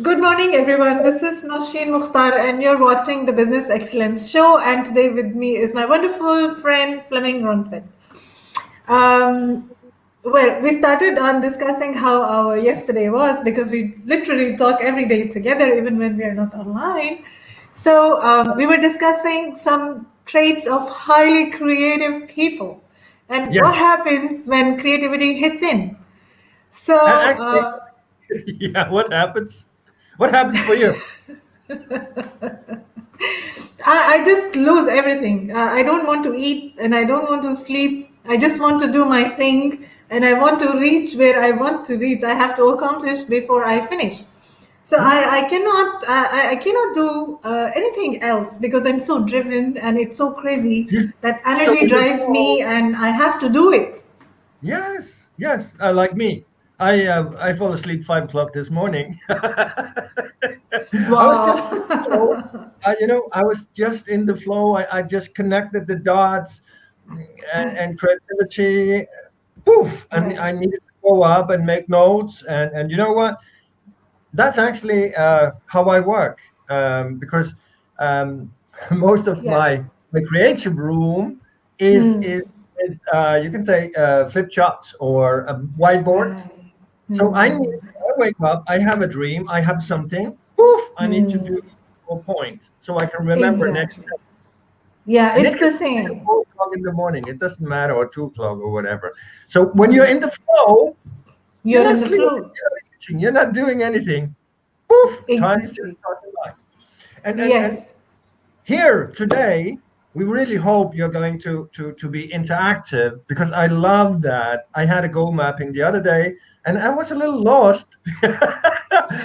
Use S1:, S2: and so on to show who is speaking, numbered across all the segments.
S1: Good morning, everyone. This is Nosheen Mukhtar, and you're watching the Business Excellence Show. And today with me is my wonderful friend Flemming Rontved. Um, we started on discussing how our yesterday was because we literally talk every day together, even when we are not online. So we were discussing some traits of highly creative people and what
S2: Yes,
S1: happens when creativity hits in. So
S2: actually, yeah. What happens? What happens for you?
S1: I just lose everything. I don't want to eat and I don't want to sleep. I just want to do my thing and I want to reach where I want to reach. I have to accomplish before I finish. So I cannot do anything else because I'm so driven and it's so crazy
S2: You
S1: that
S2: so
S1: energy
S2: in the
S1: drives me
S2: flow.
S1: and I have to do it.
S2: Yes, yes. Like me, I fall asleep 5 o'clock this morning. I was just in the flow.
S1: Wow.
S2: I was just in the flow. I just connected the dots and creativity. Poof! And
S1: Right.
S2: I needed to go up and make notes. And you know what? That's actually how I work because um, most of
S1: Yeah.
S2: my creative room is
S1: Hmm.
S2: you can say flip charts or whiteboards.
S1: Right.
S2: So
S1: Hmm.
S2: I wake up, I have a dream, I have something. Poof! I need to do
S1: Hmm.
S2: 4 points so I can remember next.
S1: Exactly. Yeah,
S2: And it
S1: it's
S2: could
S1: the
S2: be at
S1: same.
S2: 4 o'clock in the morning. It doesn't matter, or 2 o'clock or whatever. So when you're
S1: Hmm.
S2: in the flow, you're
S1: You're
S2: not
S1: in the
S2: sleeping,
S1: flow.
S2: you're not eating, you're not doing anything. Poof! Time to
S1: Exactly.
S2: start the life. And
S1: Yes.
S2: here today, we really hope you're going to be interactive because I love that. I had a goal mapping the other day and I was a little lost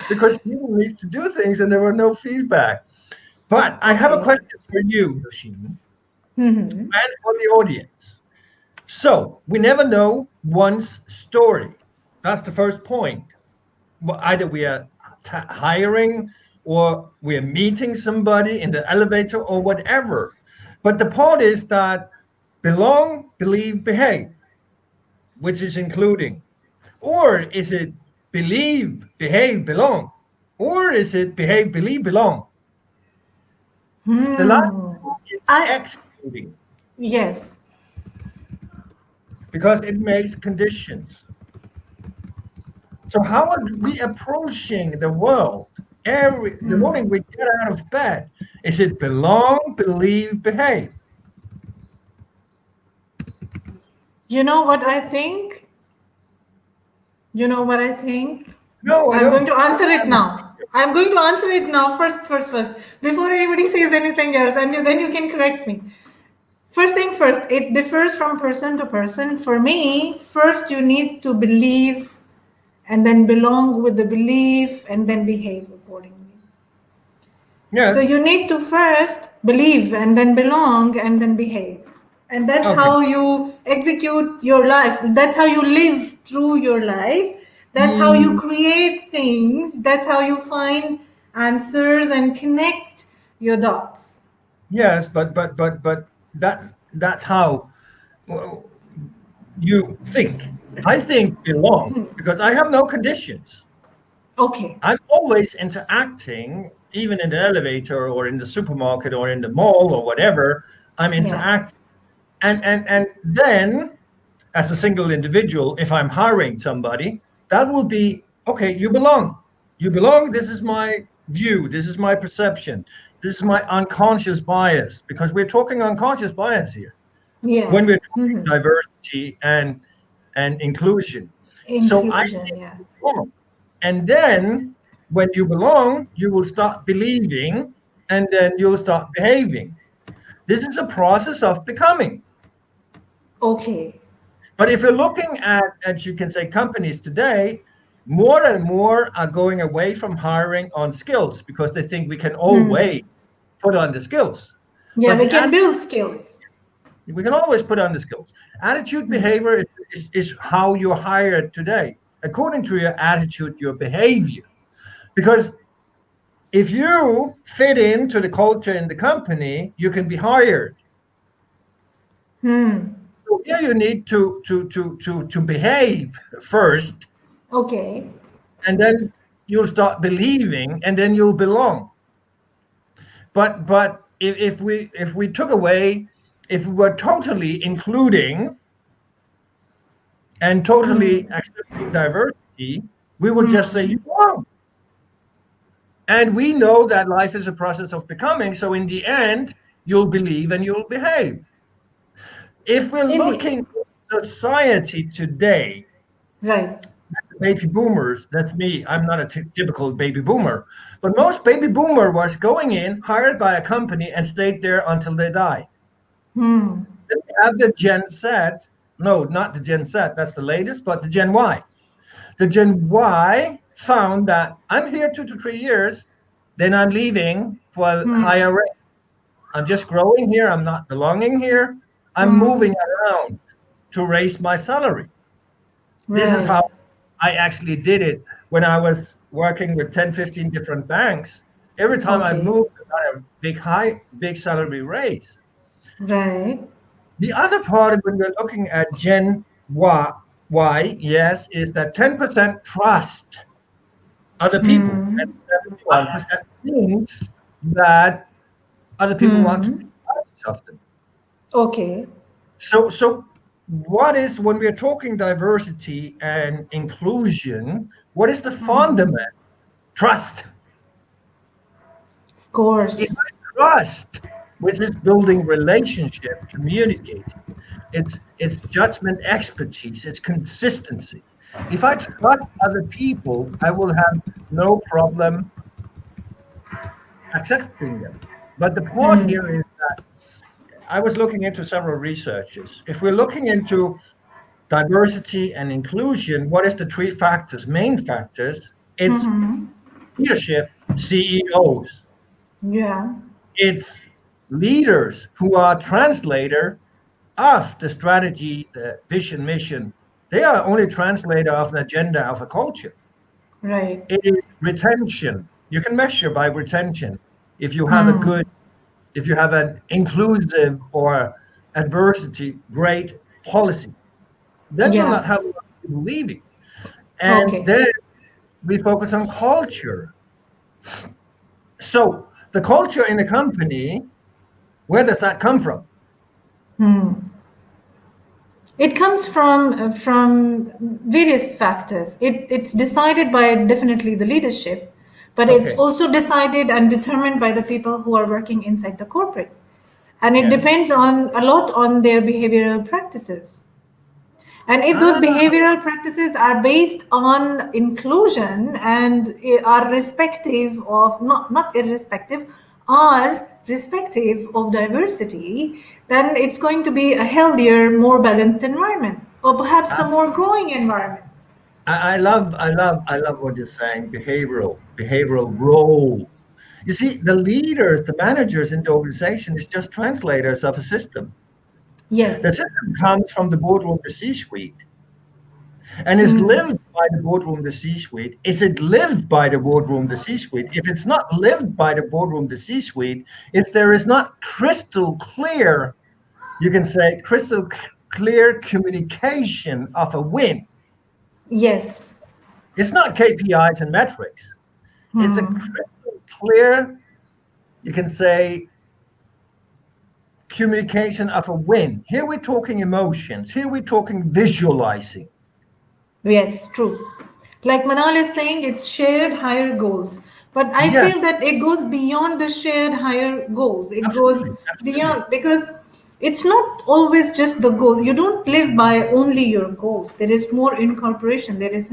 S2: because people need to do things and there were no feedback. But I have a
S1: Okay.
S2: question for you, Yoshine,
S1: Hmm.
S2: and for the audience. So we never know one's story. That's the first point. Well, either we are hiring or we are meeting somebody in the elevator or whatever. But the point is that belong, believe, behave, which is including. Or is it believe, behave, belong? Or is it behave, believe, belong? The last
S1: Hmm.
S2: two is
S1: I
S2: excluding
S1: yes.
S2: because it makes conditions. So how are we approaching the world? Every the morning we get out of bed, is it belong, believe, behave?
S1: You know what I think? You know what I think?
S2: No, I
S1: I'm going
S2: don't.
S1: to answer
S2: I
S1: it
S2: haven't.
S1: now. I'm going to answer it now. First. Before anybody says anything else, and then you can correct me. First thing first, it differs from person to person. For me, first you need to believe and then belong with the belief and then behave accordingly. So
S2: Yes.
S1: you need to first believe and then belong and then behave. And that's
S2: Okay.
S1: how you execute your life. That's how you live through your life. That's how you
S2: Mm,
S1: create things. That's how you find answers and connect your dots.
S2: yes, but that's how well, you think. I think belong because I have no conditions.
S1: Okay.
S2: I'm always interacting, even in the elevator or in the supermarket or in the mall or whatever. I'm
S1: Yeah.
S2: interacting, and then as a single individual, if I'm hiring somebody, that will be okay, you belong. You belong. This is my view. This is my perception. This is my unconscious bias because we're talking unconscious bias here
S1: Yeah.
S2: when we're talking
S1: Hmm.
S2: diversity and inclusion. So I
S1: Inclusion.
S2: think
S1: Yeah.
S2: you belong. And then when you belong, you will start believing and then you'll start behaving. This is a process of becoming.
S1: Okay.
S2: But if you're looking at, as you can say, companies today, more and more are going away from hiring on skills because they think we can always put on the skills.
S1: Yeah,
S2: But
S1: we
S2: the
S1: can
S2: attitude,
S1: build skills.
S2: we can always put on the skills. Attitude behavior is how you're hired today, according to your attitude, your behavior. Because if you fit into the culture in the company, you can be hired.
S1: Hmm.
S2: So here you need to behave first
S1: Okay.
S2: and then you'll start believing, and then you'll belong. But if we took away, if we were totally including and totally
S1: Hmm.
S2: accepting diversity, we would just say you
S1: Hmm.
S2: belong. And we know that life is a process of becoming. So in the end, you'll believe and you'll behave. If we're
S1: Indeed.
S2: looking at society today,
S1: Right.
S2: baby boomers, that's me. I'm not a typical baby boomer, but most baby boomer was going in, hired by a company, and stayed there until they died.
S1: Hmm.
S2: Then we have the Gen Z. No, not the Gen Z. That's the latest, but the Gen Y. The Gen Y found that I'm here 2 to 3 years, then I'm leaving for a higher
S1: Hmm.
S2: rate. I'm just growing here. I'm not belonging here. I'm moving
S1: Hmm.
S2: around to raise my salary. This is
S1: Right.
S2: how I actually did it when I was working with 10, 15 different banks. Every time I
S1: Okay.
S2: moved, I got a big salary raise.
S1: Right.
S2: The other part when we're looking at Gen Y, yes, is that 10% trust other people, and
S1: Hmm.
S2: 71% means that other people want to be
S1: Hmm.
S2: part of them.
S1: Okay.
S2: So what is, when we're talking diversity and inclusion, what is the fundament?
S1: Hmm.
S2: Trust.
S1: Of
S2: If
S1: course.
S2: I trust, which is building relationship, communicating, it's judgment expertise, it's consistency. If I trust other people, I will have no problem accepting them. But the part here
S1: Hmm.
S2: is, I was looking into several researches. If we're looking into diversity and inclusion, what is the three factors, main factors? It's
S1: Hmm.
S2: leadership, CEOs.
S1: Yeah.
S2: It's leaders who are translator of the strategy, the vision, mission. They are only translator of an agenda of a culture.
S1: Right.
S2: It is retention. You can measure by retention. If you have a good,
S1: Hmm.
S2: if you have an inclusive or adversity great policy, then you'll not
S1: Yeah.
S2: have a lot of people leaving. And
S1: Okay.
S2: then we focus on culture. So the culture in the company, where does that come from?
S1: Hmm. It comes from various factors. It's decided by definitely the leadership, but it's
S2: Okay.
S1: also decided and determined by the people who are working inside the corporate, and it
S2: Yes.
S1: depends on a lot on their behavioral practices. And if those
S2: Ah,
S1: behavioral practices are based on inclusion and are respective of, not irrespective, are respective of diversity, then it's going to be a healthier, more balanced environment, or perhaps the more
S2: absolutely.
S1: growing environment.
S2: I love what you're saying. Behavioral role. You see, the leaders, the managers in the organization is just translators of a system. The
S1: Yes.
S2: system comes from the boardroom, the C-suite, and is
S1: Hmm.
S2: lived by the boardroom, the C-suite. Is it lived by the boardroom, the C-suite? If it's not lived by the boardroom, the C-suite, if there is not crystal clear, you can say crystal clear communication of a win.
S1: Yes.
S2: It's not KPIs and metrics. It's a
S1: Hmm.
S2: crystal clear, you can say, communication of a win. Here we're talking emotions. Here we're talking visualizing.
S1: Yes, true. Like Manal is saying, it's shared higher goals. But I
S2: Yes,
S1: feel that it goes beyond the shared higher goals. It goes
S2: absolutely, absolutely.
S1: beyond because it's not always just the goal. You don't live by only your goals. There is more incorporation. There is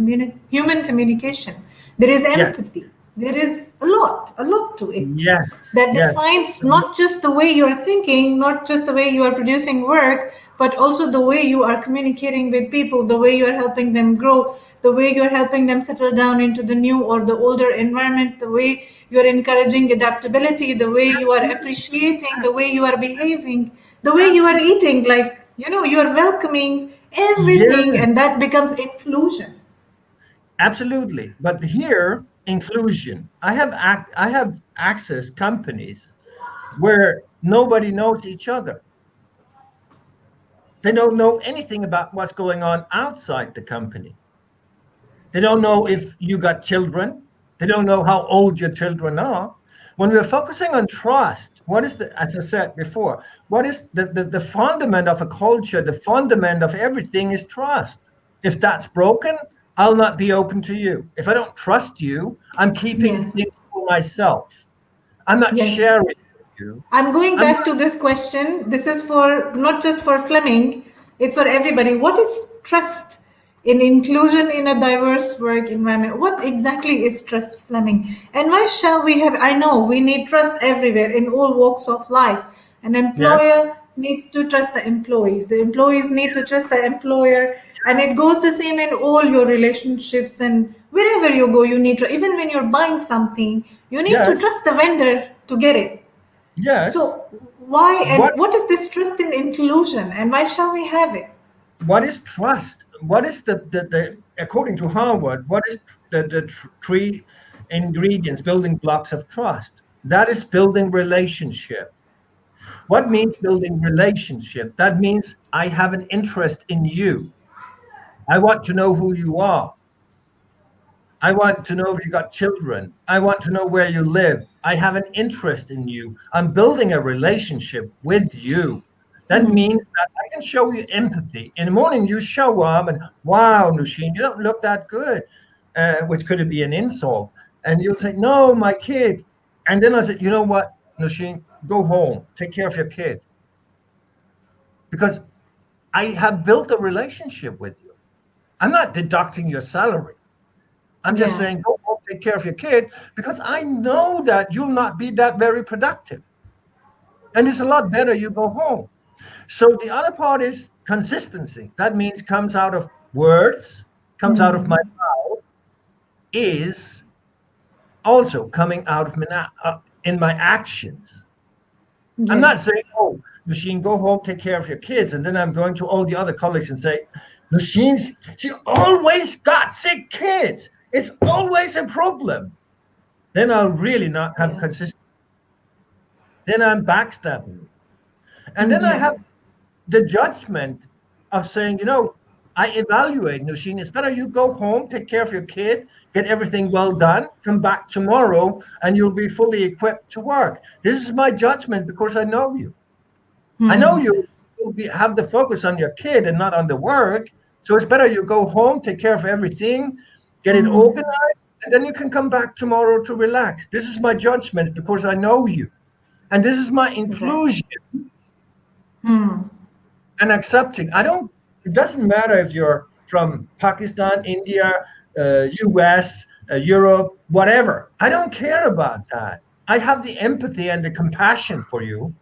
S1: human communication. There is
S2: Yes,
S1: empathy. There is a lot to it
S2: yes,
S1: that
S2: yes.
S1: defines not just the way you are thinking, not just the way you are producing work, but also the way you are communicating with people, the way you are helping them grow, the way you are helping them settle down into the new or the older environment, the way you are encouraging adaptability, the way you are appreciating, the way you are behaving, the way you are
S2: Absolutely.
S1: eating, like, you are welcoming everything,
S2: Yes,
S1: and that becomes inclusion.
S2: absolutely. But here, inclusion. I have access companies where nobody knows each other. They don't know anything about what's going on outside the company. They don't know if you got children. They don't know how old your children are. When we're focusing on trust, what is the, as I said before, what is the fundament of a culture, the fundament of everything is trust. If that's broken, I'll not be open to you. If I don't trust you, I'm keeping
S1: Yeah.
S2: things for myself. I'm not
S1: Yes.
S2: sharing with you.
S1: I'm going
S2: I'm
S1: back
S2: not,
S1: to this question. This is for not just for Fleming, it's for everybody. What is trust in inclusion in a diverse work environment? What exactly is trust, Fleming? And why shall we have? I know we need trust everywhere in all walks of life. An
S2: yes,
S1: employer needs to trust the employees, the employees need to trust the employer, and it goes the same in all your relationships. And wherever you go, you need to, even when you're buying something, you need to
S2: yes,
S1: trust the vendor to get it.
S2: yes.
S1: So why
S2: What
S1: and what is this trust in inclusion and why shall we have it?
S2: what is trust? What is the according to Harvard, what is the three ingredients, building blocks of trust? That is building relationship. What means building relationship? That means I have an interest in you. I want to know who you are. I want to know if you got children. I want to know where you live. I have an interest in you. I'm building a relationship with you. That
S1: Hmm.
S2: means that I can show you empathy. In the morning, you show up and, wow, Nushin, you don't look that good, which could be an insult. And you'll say, no, my kid. And then I said, you know what, Nushin, go home, take care of your kid. Because I have built a relationship with you. I'm not deducting your salary. I'm just
S1: Yeah.
S2: saying, go home, take care of your kid, because I know that you'll not be that very productive. And it's a lot better you go home. So the other part is consistency. That means comes out of words, comes out of my
S1: Hmm.
S2: mouth, is also coming out of in my actions. I'm not
S1: Yes.
S2: saying, oh, Machine, go home, take care of your kids. And then I'm going to all the other colleagues and say, Machine, she always got sick kids. It's always a problem. Then I'll really not have
S1: Yeah.
S2: consistency. Then I'm backstabbing. And then I
S1: Yeah.
S2: have the judgment of saying, I evaluate, Nushin, it's better you go home, take care of your kid, get everything well done, come back tomorrow, and you'll be fully equipped to work. This is my judgment because I know you. I know
S1: Hmm.
S2: have the focus on your kid and not on the work. So it's better you go home, take care of everything, get it
S1: Hmm.
S2: organized, and then you can come back tomorrow to relax. This is my judgment because I know you. And this is my
S1: Right.
S2: inclusion
S1: Hmm.
S2: and accepting. It doesn't matter if you're from Pakistan, India, US, Europe, whatever. I don't care about that. I have the empathy and the compassion for you.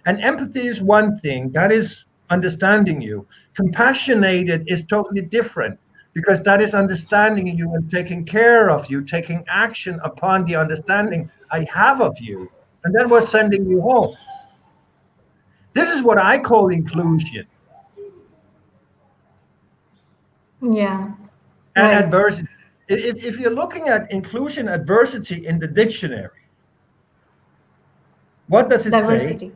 S2: And empathy is one thing, that is understanding you. Compassionated is totally different because that is understanding you and taking care of you, taking action upon the understanding I have of you. And that was sending you home. This is what I call inclusion
S1: Yeah.
S2: and
S1: Right.
S2: adversity. If you're looking at inclusion adversity in the dictionary, what does it say?
S1: Diversity.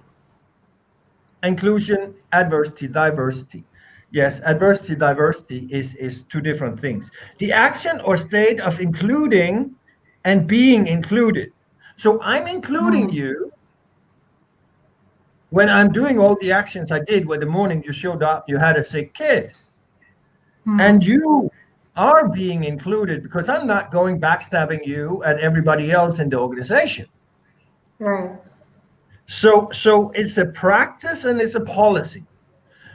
S2: Inclusion, adversity, diversity. Yes, adversity, diversity is two different things. The action or state of including and being included. So I'm including
S1: Hmm.
S2: you when I'm doing all the actions I did when the morning you showed up, you had a sick kid. And
S1: Hmm.
S2: you are being included because I'm not going backstabbing you and everybody else in the organization.
S1: Right.
S2: So it's a practice and it's a policy.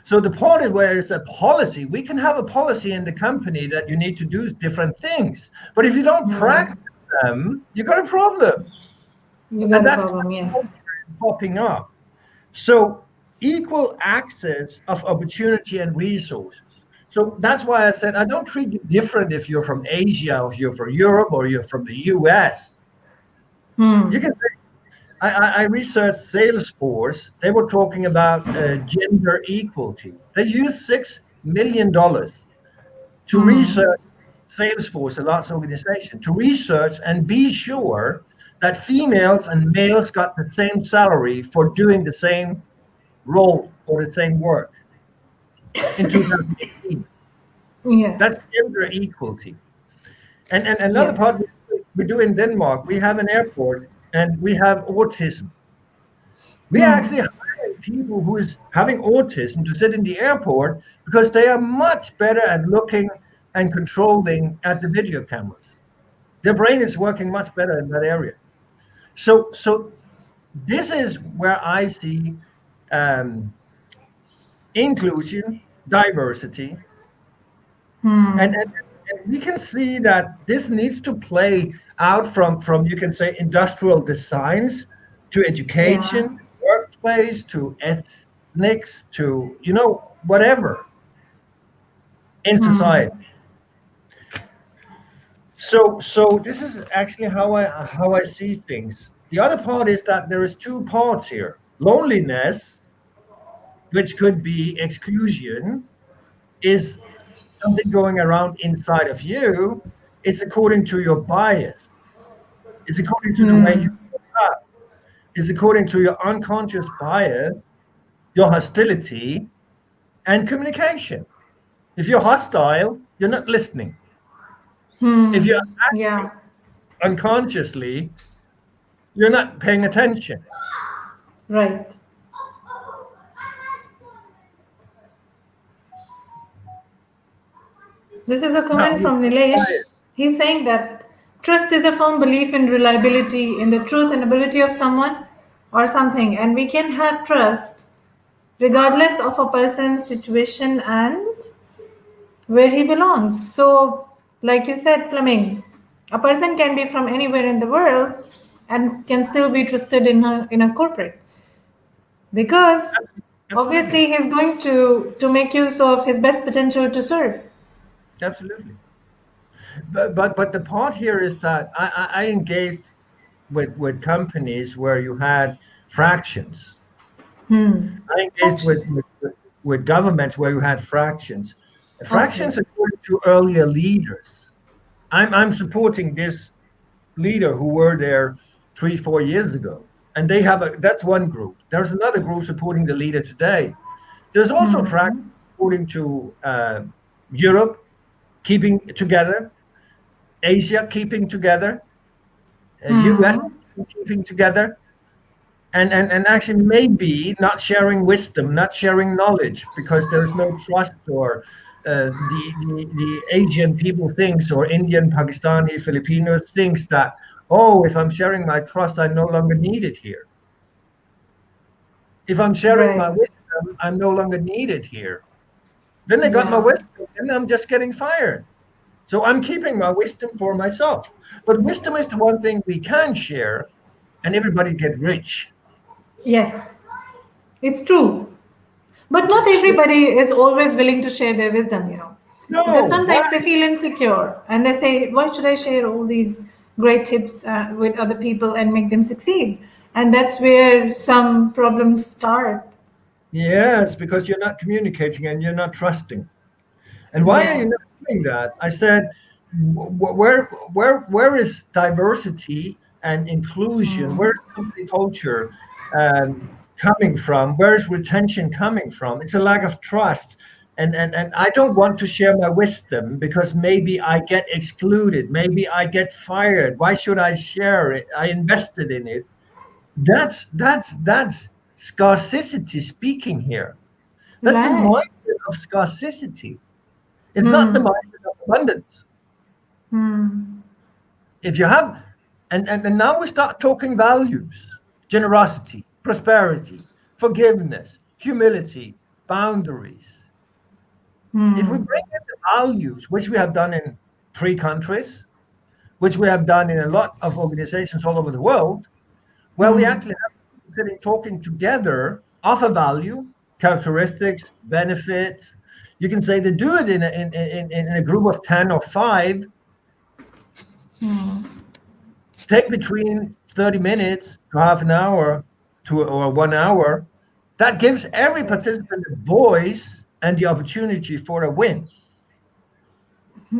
S2: So the part is where it's a policy, we can have a policy in the company that you need to do different things. But if you don't
S1: Hmm.
S2: practice them, you got a problem.
S1: You
S2: And
S1: got a
S2: that's
S1: problem, yes.
S2: popping up. So equal access of opportunity and resources. So that's why I said I don't treat you different if you're from Asia, or if you're from Europe, or you're from the US. You
S1: Hmm.
S2: can I researched Salesforce. They were talking about gender equality. They used $6 million to
S1: Hmm.
S2: research Salesforce, a large organization, to research and be sure that females and males got the same salary for doing the same role or the same work in 2018.
S1: Yeah.
S2: That's gender equality. And another
S1: Yes.
S2: part, we do in Denmark. We have an airport and we have autism. We
S1: Hmm.
S2: actually hire people who is having autism to sit in the airport because they are much better at looking and controlling at the video cameras. Their brain is working much better in that area. So this is where I see um, inclusion, diversity, and,
S1: Hmm.
S2: and and we can see that this needs to play out from you can say industrial designs to education,
S1: Yeah.
S2: workplace to ethnics to whatever in
S1: Hmm.
S2: society. So this is actually how I see things. The other part is that there is two parts here. Loneliness, which could be exclusion, is something going around inside of you. It's according to your bias. It's according to the way you
S1: Hmm.
S2: grow up. It's according to your unconscious bias, your hostility, and communication. If you're hostile, you're not listening. If you're
S1: Hmm.
S2: acting
S1: Yeah.
S2: unconsciously, you're not paying attention.
S1: Right. This is a
S2: Now,
S1: comment from Nilesh. He's saying that trust is a firm belief in reliability, in the truth and ability of someone or something, and we can have trust regardless of a person's situation and where he belongs. So, like you said, Fleming, a person can be from anywhere in the world and can still be trusted in a corporate because
S2: absolutely,
S1: obviously he's going to make use of his best potential to serve.
S2: absolutely. But the part here is that I engaged with companies where you had fractions.
S1: Hmm.
S2: I engaged with,
S1: Fraction.
S2: with governments where you had fractions. Fractions
S1: Okay.
S2: according to earlier leaders. I'm supporting this leader who were there 3 4 years ago, and they have that's one group. There's another group supporting the leader today. There's also fractions
S1: Hmm.
S2: according to Europe keeping together, Asia keeping together, US
S1: Hmm.
S2: keeping together, and actually maybe not sharing wisdom, not sharing knowledge because there is no trust or the Asian people thinks or Indian, Pakistani, Filipinos thinks that, oh, if I'm sharing my trust, I no longer need it here. If I'm sharing my
S1: Right.
S2: wisdom, I'm no longer needed here. Then I got my
S1: Yeah.
S2: wisdom and I'm just getting fired. So I'm keeping my wisdom for myself. But wisdom is the one thing we can share and everybody get rich.
S1: Yes. It's true. But not
S2: So,
S1: everybody is always willing to share their wisdom. Because
S2: no, why?
S1: sometimes they feel insecure and they say, why should I share all these great tips with other people and make them succeed? And that's where some problems start.
S2: Yes, because you're not communicating and you're not trusting. And why are you
S1: Yeah.
S2: not doing that? I said, where is diversity and inclusion?
S1: Hmm.
S2: Where's company culture coming from? Where's retention coming from? It's a lack of trust. And I don't want to share my wisdom because maybe I get excluded, maybe I get fired. Why should I share it? I invested in it. That's scarcity speaking here. That's the
S1: Right.
S2: mindset of scarcity. It's not the
S1: Hmm.
S2: mindset of abundance.
S1: Hmm.
S2: If you have, and now we start talking values, generosity, prosperity, forgiveness, humility, boundaries. If we
S1: Hmm.
S2: bring in the values, which we have done in 3 countries, which we have done in a lot of organizations all over the world, where we
S1: Hmm.
S2: actually have people sitting talking together of a value, characteristics, benefits. You can say they do it in a group of 10 or 5, take between 30 minutes to half an hour to or 1 hour. That gives every
S1: Right.
S2: participant a voice and the opportunity for a win.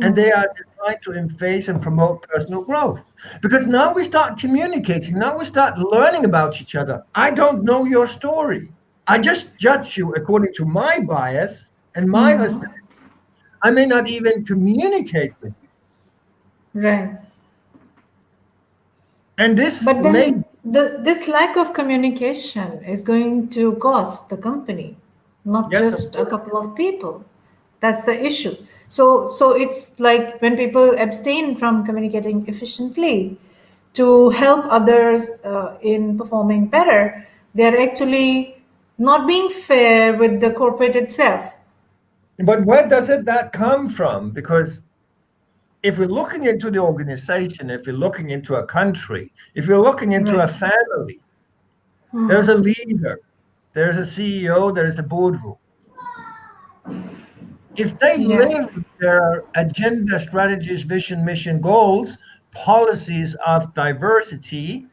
S2: And they
S1: Hmm.
S2: are designed to emphasize and promote personal growth. Because now we start communicating, now we start learning about each other. I don't know your story. I just judge you according to my bias and my
S1: Hmm.
S2: hostility. I may not even communicate with you.
S1: Right.
S2: And this
S1: But
S2: may,
S1: then this lack of communication is going to cost the company, not
S2: yes, of
S1: just a
S2: course.
S1: couple of people. That's the issue. So it's like when people abstain from communicating efficiently to help others in performing better, they're actually not being fair with the corporate itself.
S2: But where does that come from? Because if we're looking into the organization, if we're looking into a country, if you're looking into a
S1: Right.
S2: family, there's
S1: Hmm.
S2: a leader, there's a CEO, there's a boardroom. If they
S1: Yeah.
S2: live their agenda, strategies, vision, mission, goals, policies of diversity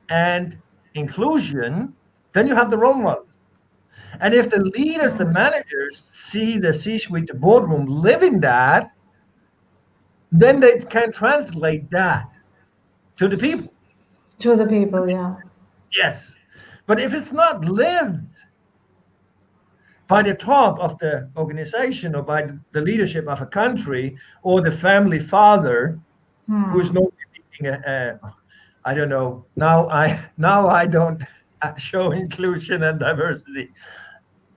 S2: and inclusion, then you have the role model. And if the leaders, the managers see the C-suite, the boardroom living that, then they can translate that to the people.
S1: To the people, yeah.
S2: Yes. But if it's not lived by the top of the organization or by the leadership of a country or the family father who is
S1: Hmm.
S2: not leading I don't know. Now I don't show inclusion and diversity.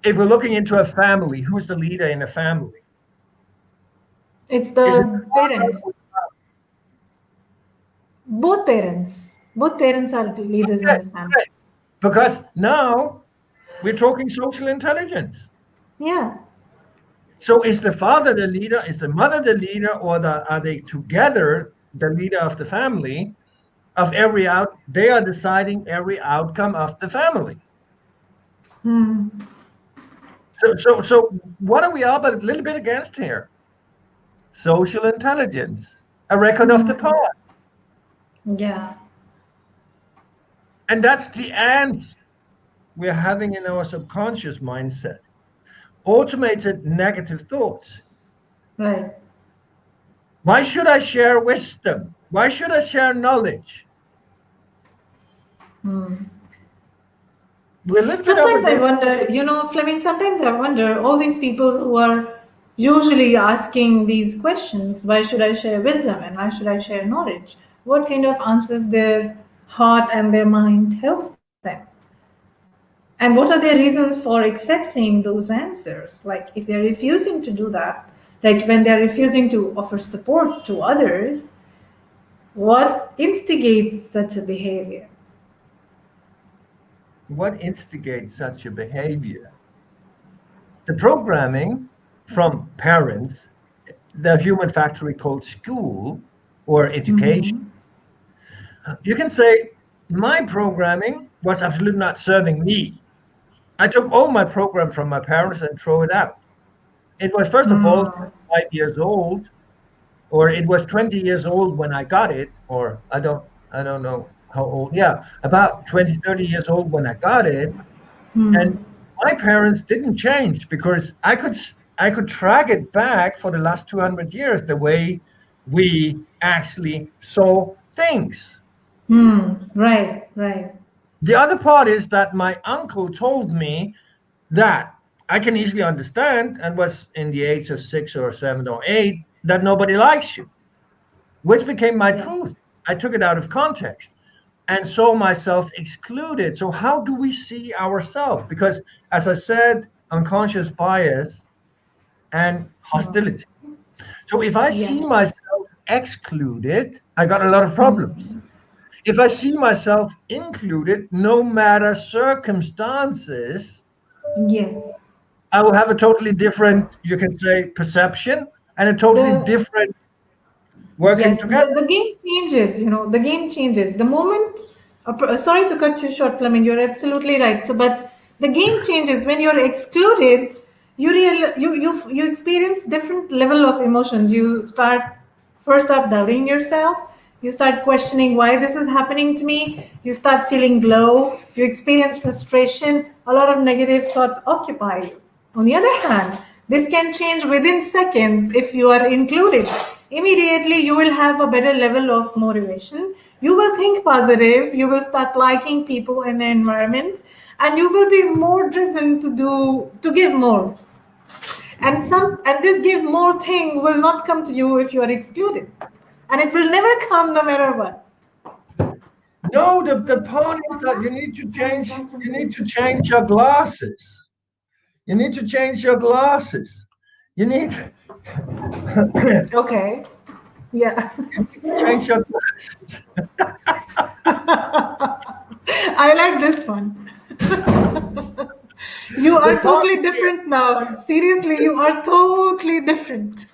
S2: If we're looking into a family, who's the leader in a family?
S1: It's
S2: Is it
S1: the parents. Both parents are leaders in
S2: okay,
S1: the family.
S2: okay. Because now we're talking social intelligence.
S1: Yeah.
S2: So is the father the leader? Is the mother the leader, or are they together the leader of the family? Of every out, they are deciding every outcome of the family.
S1: Hmm.
S2: So what are we up a little bit against here? Social intelligence, a record of the
S1: Hmm.
S2: past,
S1: Yeah.
S2: and that's the ants we're having in our subconscious mindset. Automated negative thoughts.
S1: Right.
S2: Why should I share wisdom? Why should I share knowledge?
S1: Hmm.
S2: We're a little bit up
S1: Sometimes I
S2: against.
S1: wonder, Fleming, sometimes I wonder all these people who are usually asking these questions, why should I share wisdom and why should I share knowledge? What kind of answers their heart and their mind tells them? And what are their reasons for accepting those answers? Like if they're refusing to do that, like when they're refusing to offer support to others, what instigates such a behavior?
S2: What instigates such a behavior? The programming from parents, the human factory called school or education.
S1: Hmm.
S2: You can say, my programming was absolutely not serving me. I took all my program from my parents and throw it out. It was, first of all,
S1: Hmm.
S2: 5 years old, or it was 20 years old when I got it, or I don't know how old. Yeah, about 20, 30 years old when I got it. And
S1: Hmm.
S2: my parents didn't change because I could track it back for the last 200 years the way we actually saw things.
S1: Hmm. Right. Right.
S2: The other part is that my uncle told me that I can easily understand and was in the age of 6 or 7 or 8 that nobody likes you, which became my
S1: Yeah.
S2: truth. I took it out of context and saw myself excluded. So, how do we see ourselves? Because, as I said, unconscious bias and
S1: Hmm.
S2: hostility. So, if I
S1: Yeah.
S2: see myself excluded, I got a lot of problems.
S1: Hmm.
S2: If I see myself included, no matter circumstances,
S1: Yes.
S2: I will have a totally different, you can say, perception and a totally
S1: The
S2: different working
S1: Yes,
S2: together.
S1: the game changes, the game changes. The moment, sorry to cut you short, Fleming, you're absolutely right. So, but the game changes when you're excluded, you experience different level of emotions. You start first up doubting yourself. You start questioning why this is happening to me. You start feeling low. You experience frustration. A lot of negative thoughts occupy you. On the other hand, this can change within seconds if you are included. Immediately, you will have a better level of motivation. You will think positive. You will start liking people and the environment, and you will be more driven to give more. And this give more thing will not come to you if you are excluded, and it will never come no matter what.
S2: No, the point is that you need to change your glasses. You need to change your glasses. You need to
S1: Okay. Yeah.
S2: change your glasses.
S1: I like this one. You
S2: The
S1: are
S2: point
S1: totally different now. Seriously, you are totally different.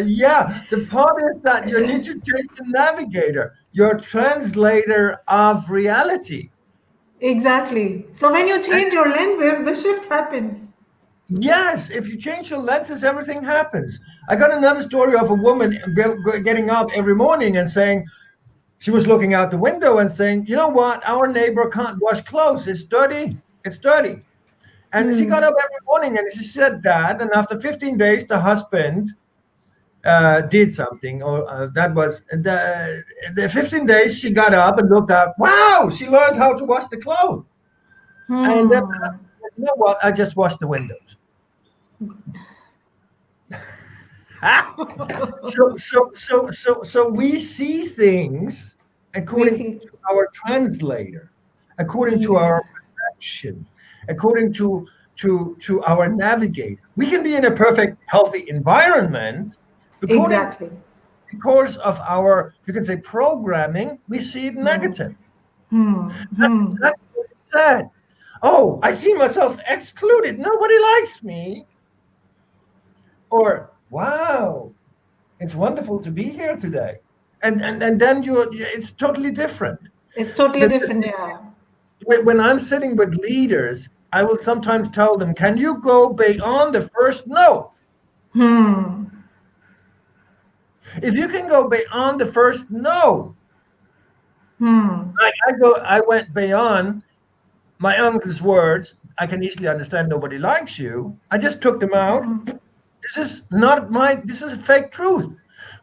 S2: yeah, the point is that you need to change the navigator, your translator of reality.
S1: Exactly. So when you
S2: And
S1: change your lenses, the shift happens.
S2: yes, if you change your lenses, everything happens. I got another story of a woman getting up every morning and saying, she was looking out the window and saying, you know what, our neighbor can't wash clothes. It's dirty. It's dirty. And she got
S1: Hmm.
S2: up every morning and she said that. And after 15 days, the husband did something, or that was the 15 days she got up and looked out. Wow, she learned how to wash the clothes. And then,
S1: Hmm.
S2: you know what? I just washed the windows. So we see things
S1: We
S2: according
S1: see.
S2: to our translator, according to our
S1: Yeah.
S2: perception, according to our navigator. We can be in a perfect healthy environment according
S1: Exactly.
S2: because of our, you can say, programming. We see it
S1: Hmm.
S2: negative.
S1: Hmm.
S2: That's
S1: Hmm.
S2: exactly what you said. Oh, I see myself excluded. Nobody likes me. Or wow, it's wonderful to be here today. And then it's totally different.
S1: It's totally
S2: The-
S1: different. Yeah.
S2: when I'm sitting with leaders, I will sometimes tell them, can you go beyond the first no?
S1: Hmm.
S2: If you can go beyond the first no,
S1: Hmm.
S2: I went beyond my uncle's words. I can easily understand nobody likes you. I just took them out. This is not my, this is a fake truth.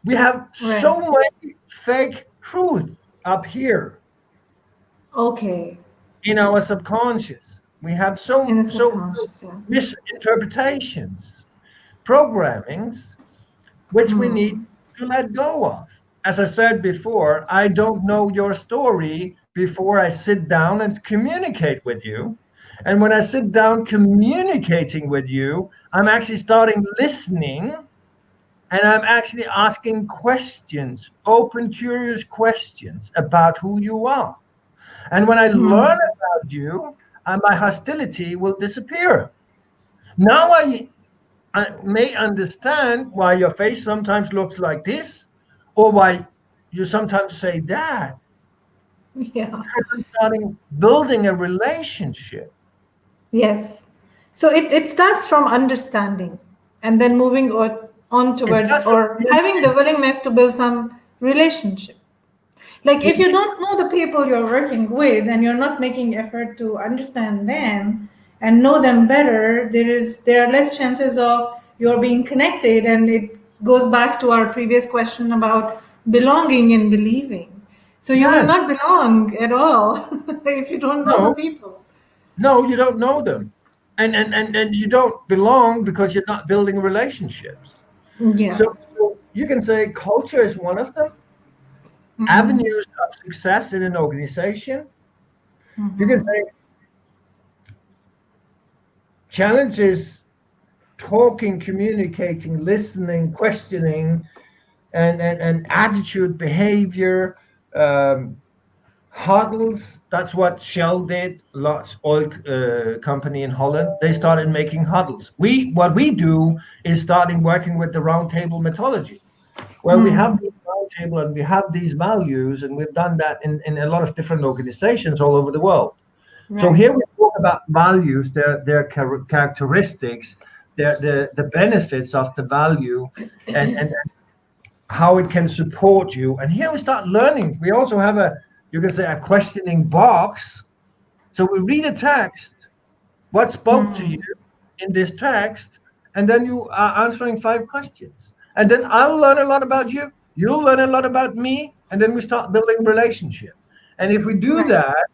S2: We have so
S1: Right.
S2: many fake truth up here
S1: Okay.
S2: in our subconscious. We have
S1: In the
S2: so
S1: subconscious. Yeah.
S2: misinterpretations, programmings, which we need
S1: Hmm.
S2: to let go of. As I said before, I don't know your story before I sit down and communicate with you. And when I sit down communicating with you, I'm actually starting listening and I'm actually asking questions, open, curious questions about who you are. And when I learn
S1: Hmm.
S2: about you, my hostility will disappear. Now I may understand why your face sometimes looks like this, or why you sometimes say that.
S1: Yeah.
S2: I'm starting building a relationship.
S1: Yes. So it starts from understanding and then moving on
S2: It
S1: towards
S2: does from
S1: or having the
S2: communicating.
S1: willingness to build some relationship. Like if you don't know the people you're working with and you're not making effort to understand them and know them better, there are less chances of you're being connected, and it goes back to our previous question about belonging and believing. So you will
S2: Yes.
S1: not belong at all if you don't know the
S2: No,
S1: people.
S2: no, you don't know them. And you don't belong because you're not building relationships. So,
S1: Yeah.
S2: so you can say culture is one of them. Avenues of success in an organization. You can say challenges talking, communicating, listening, questioning, and attitude, behavior, um, huddles. That's what Shell did. Lots oil company in Holland. They started making huddles. What we do is starting working with the roundtable methodology, where we have the roundtable and we have these values, and we've done that in a lot of different organizations all over the world. So
S1: Right.
S2: here we talk about values, their characteristics, the benefits of the value, and how it can support you. And here we start learning. We also have you can say, a questioning box. So we read a text, what spoke to you in this text, and then you are answering 5 questions. And then I'll learn a lot about you. You'll learn a lot about me, and then we start building relationship. And if we do
S1: Right.
S2: that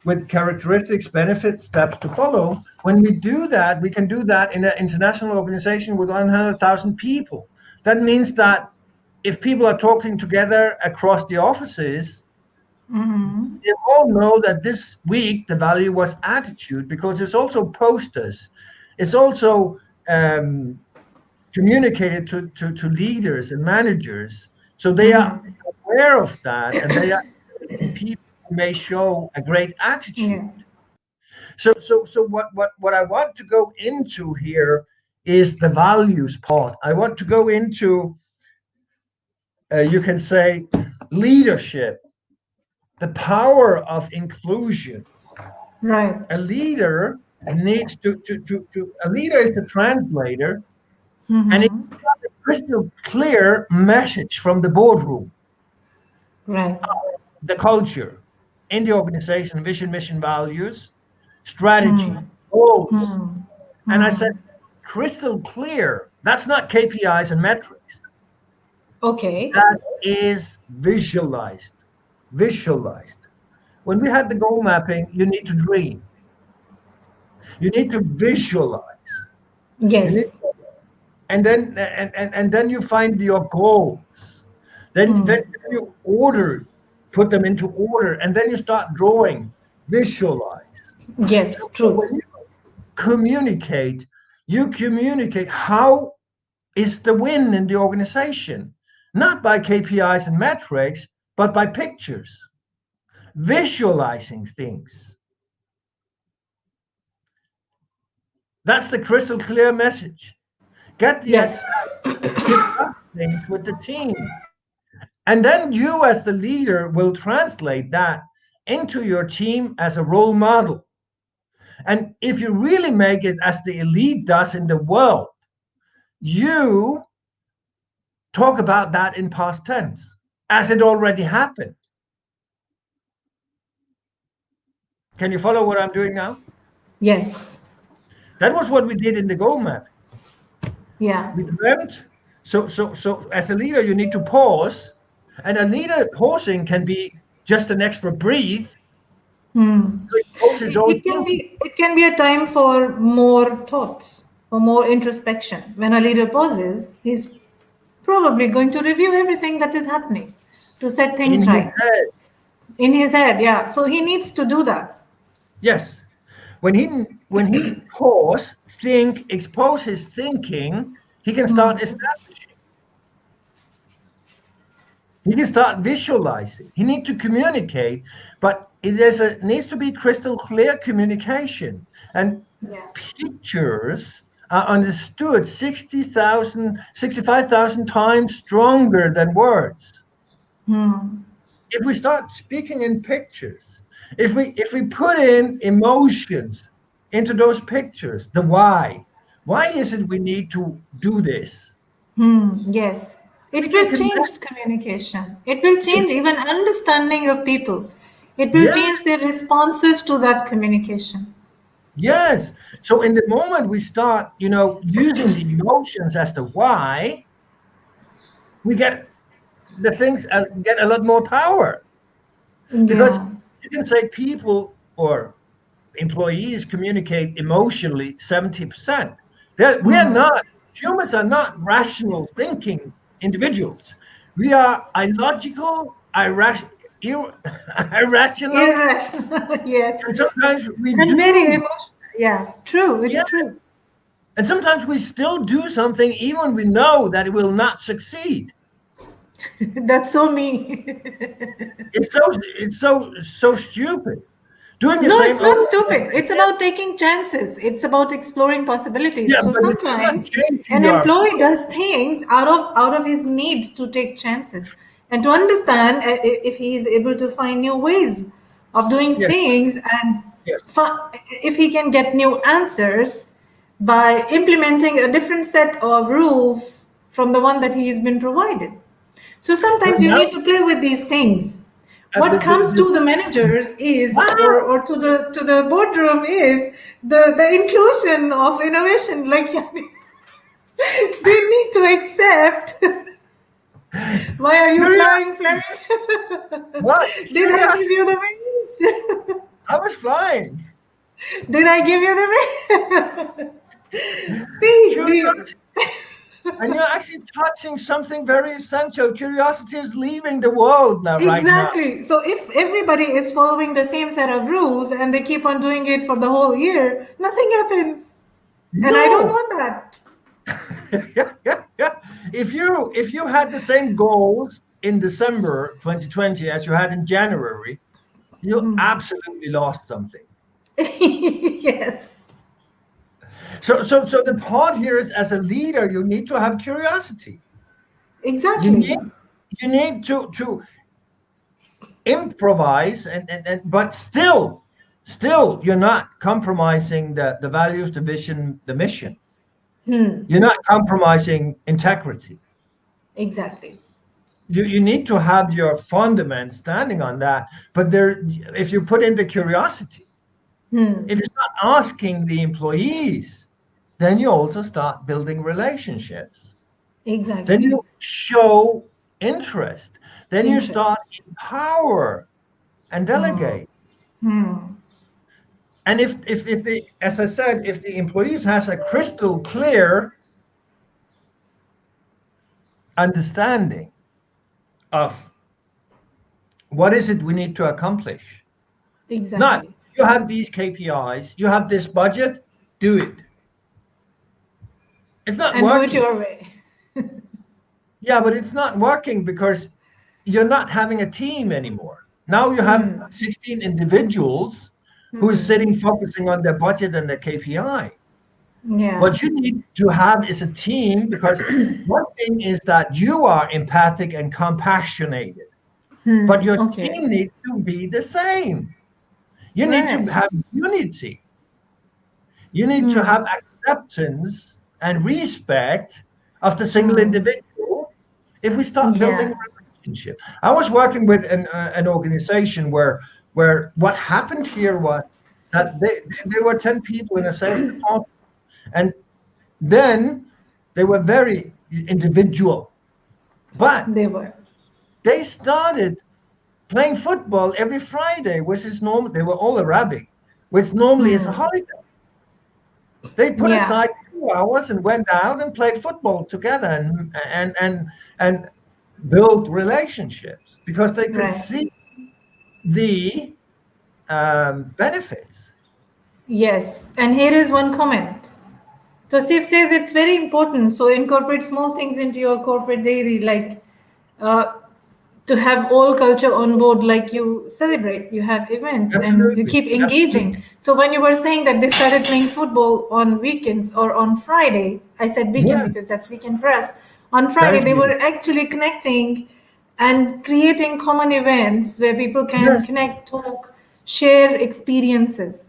S2: with characteristics, benefits, steps to follow. When we do that, we can do that in an international organization with 100,000 people. That means that if people are talking together across the offices,
S1: Mm-hmm.
S2: they all know that this week the value was attitude, because it's also posters. It's also communicated to leaders and managers. So they are
S1: Mm-hmm.
S2: aware of that, and they are people who may show a great attitude.
S1: Yeah.
S2: So what I want to go into here is the values part. I want to go into, you can say, leadership, the power of inclusion.
S1: Right.
S2: A leader needs to a leader is the translator, and it's
S1: Mm-hmm.
S2: a crystal clear message from the boardroom,
S1: Right.
S2: the culture in the organization, vision, mission, values, strategy,
S1: Hmm.
S2: goals.
S1: Hmm.
S2: And I said,
S1: Hmm.
S2: crystal clear. That's not KPIs and metrics.
S1: Okay.
S2: That is visualized. Visualized. When we had the goal mapping, you need to dream. You need to visualize. You need,
S1: Yes.
S2: and then you find your goals. Then
S1: Hmm.
S2: you order, put them into order, and then you start drawing, visualize.
S1: Yes.
S2: So
S1: True.
S2: when you communicate how is the win in the organization, not by KPIs and metrics, but by pictures, visualizing things. That's the crystal clear message. Get the
S1: Yes.
S2: Excel, discuss things with the team. And then you, as the leader, will translate that into your team as a role model. And if you really make it as the elite does in the world, you talk about that in past tense, as it already happened. Can you follow what I'm doing now?
S1: Yes.
S2: That was what we did in the goal map.
S1: Yeah.
S2: We dreamt. So as a leader, you need to pause, and a leader pausing can be just an extra breathe.
S1: Hmm.
S2: So he poses his own thinking.
S1: It can be a time for more thoughts, for more introspection. When a leader pauses, he's probably going to review everything that is happening to set
S2: In
S1: things
S2: his
S1: right
S2: head.
S1: in his head. Yeah. So he needs to do that.
S2: Yes. When he pause, think, expose his thinking, he can start
S1: Hmm.
S2: establishing. He can start visualizing. He needs to communicate, but needs to be crystal clear communication. And
S1: Yeah.
S2: pictures are understood 60,000, 65,000 times stronger than words.
S1: Hmm.
S2: If we start speaking in pictures, if we put in emotions into those pictures, the why is it we need to do this?
S1: Hmm. Yes.
S2: We
S1: It
S2: can
S1: will
S2: connect.
S1: change communication. It will
S2: It,
S1: change even understanding of people. It will
S2: yes,
S1: change their responses to that communication.
S2: yes. So in the moment we start, using the emotions as the why, we get the things get a lot more power, because
S1: Yeah.
S2: you can say people or employees communicate emotionally 70%. We are
S1: Hmm.
S2: not, humans are not rational thinking individuals. We are illogical, irrational,
S1: Irrational. Yes.
S2: and sometimes we
S1: And very
S2: do.
S1: emotional. Yeah. True.
S2: Yeah.
S1: It's true.
S2: And sometimes we still do something even we know that it will not succeed.
S1: That's so me.
S2: It's so stupid. Doing the
S1: No,
S2: same
S1: it's
S2: over
S1: not
S2: and
S1: stupid.
S2: over
S1: It's
S2: again.
S1: about taking chances. It's about exploring possibilities.
S2: Yeah,
S1: So
S2: but it's not
S1: sometimes
S2: changing
S1: an
S2: your
S1: employee does things out of his need to take chances and to understand if he is able to find new ways of doing
S2: yes,
S1: things and
S2: yes.
S1: if he can get new answers by implementing a different set of rules from the one that he's been provided. So
S2: So
S1: sometimes you
S2: now
S1: need to play with these things.
S2: the,
S1: What
S2: the,
S1: comes
S2: the,
S1: to the managers is,
S2: ah,
S1: or to the boardroom is the inclusion of innovation. Like they need to accept. Why are you
S2: Curio-
S1: flying, Flemming?
S2: what
S1: Did I give
S2: curiosity?
S1: you the wings?
S2: I was flying.
S1: Did I give you the wings? See,
S2: Curiosity. And you're actually touching something very essential. Curiosity is leaving the world now, right now.
S1: Exactly. So if everybody is following the same set of rules and they keep on doing it for the whole year, nothing happens. And I don't
S2: No.
S1: want that.
S2: Yeah. If you had the same goals in December 2020 as you had in January, you absolutely lost something.
S1: Yes.
S2: So the part here is, as a leader, you need to have curiosity. You
S1: Exactly.
S2: need you need to improvise and but still you're not compromising the values, the vision, the mission. You're not compromising integrity.
S1: Exactly.
S2: You need to have your fundament standing on that. But there, if you put in the curiosity, if you start asking the employees, then you also start building relationships. Then
S1: Exactly.
S2: you show interest. Then you
S1: Interest.
S2: start empower and delegate. And if the, as I said, if the employees has a crystal clear understanding of what is it we need to accomplish, not
S1: Exactly.
S2: you have these KPIs, you have this budget, do it. It's not
S1: And do it
S2: working.
S1: your way.
S2: Yeah, but it's not working because you're not having a team anymore. Now you have 16 individuals who is sitting focusing on their budget and their KPI.
S1: Yeah.
S2: What you need to have is a team, because one thing is that you are empathic and compassionated, but your
S1: Okay.
S2: team needs to be the same. You need to
S1: Right.
S2: have unity. You need to have acceptance and respect of the single individual if we start building
S1: Yeah.
S2: a relationship. I was working with an organization where what happened here was that there were 10 people in a sales department, and then they were very individual, but
S1: They were.
S2: they started playing football every Friday, which is normal. They were all Arabic, which normally is a holiday. They put
S1: Yeah.
S2: aside 2 hours and went out and played football together and built relationships because they could
S1: Right.
S2: see the benefits.
S1: Yes. And here is one comment. So Sif says it's very important. So incorporate small things into your corporate daily, like uh, to have all culture on board, like you celebrate, you have events, and you
S2: Absolutely,
S1: keep
S2: absolutely.
S1: engaging. So when you were saying that they started playing football on weekends or on Friday, I said weekend
S2: Yeah,
S1: because that's weekend for us. On
S2: that
S1: Friday,
S2: is
S1: they
S2: me.
S1: were actually connecting and creating common events where people can
S2: Yes,
S1: connect, talk, share experiences.
S2: yes,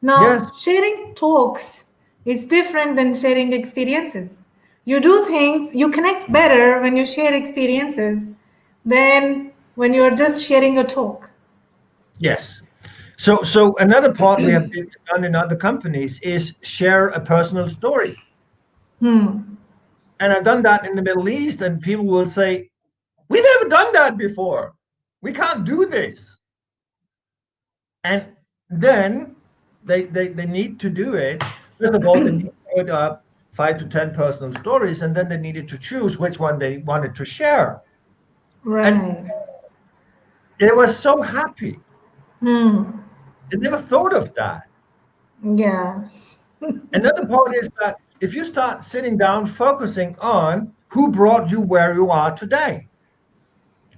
S1: Now, sharing talks is different than sharing experiences. You do things, you connect better when you share experiences than when you're just sharing a talk.
S2: yes. So another part we have done in other companies is share a personal story. And I've done that in the Middle East, and people will say, "We never done that before. We can't do this." And then they need to do it. First of all, they need to put up 5 to 10 personal stories, and then they needed to choose which one they wanted to share. And
S1: Right.
S2: they were so happy. They never thought of that.
S1: Yeah.
S2: Another part is that if you start sitting down focusing on who brought you where you are today,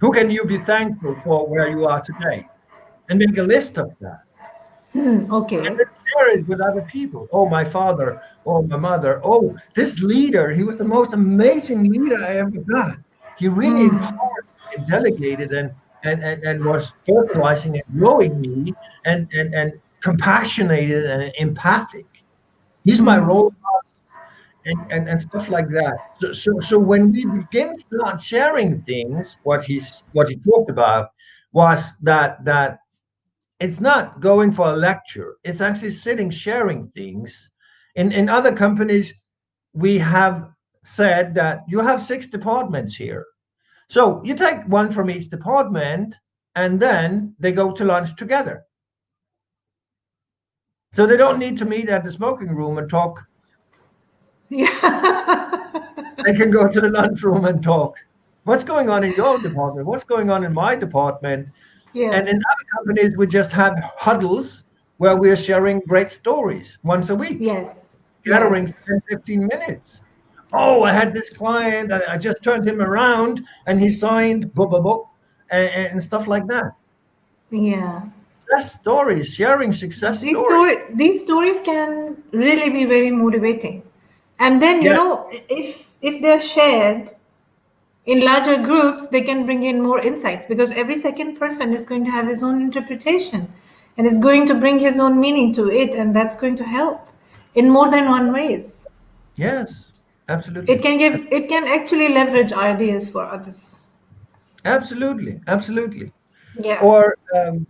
S2: who can you be thankful for where you are today, and make a list of that. And
S1: Okay.
S2: then share it with other people. Oh, my father, oh, my mother, oh, this leader, he was the most amazing leader I ever got. He really empowered and delegated and was fertilizing and growing me and compassionated and empathic. He's my role and stuff like that. So when we begin start sharing things, what he talked about was that it's not going for a lecture. It's actually sitting sharing things. In other companies, we have said that you have 6 departments here. So you take one from each department and then they go to lunch together. So they don't need to meet at the smoking room and talk
S1: Yeah.
S2: They can go to the lunchroom and talk. What's going on in your department? What's going on in my department? And
S1: Yeah.
S2: in other companies, we just have huddles where we're sharing great stories once a week,
S1: Yes.
S2: gathering
S1: Yes.
S2: for 10, 15 minutes. Oh, I had this client, I just turned him around and he signed blah, blah, blah, and stuff like that.
S1: Yeah.
S2: Success stories, sharing success stories.
S1: These stories can really be very motivating. And then,
S2: Yeah,
S1: if they're shared in larger groups, they can bring in more insights because every second person is going to have his own interpretation and is going to bring his own meaning to it, and that's going to help in more than one ways.
S2: yes, absolutely.
S1: It can actually leverage ideas for others.
S2: Absolutely, absolutely.
S1: Yeah.
S2: Or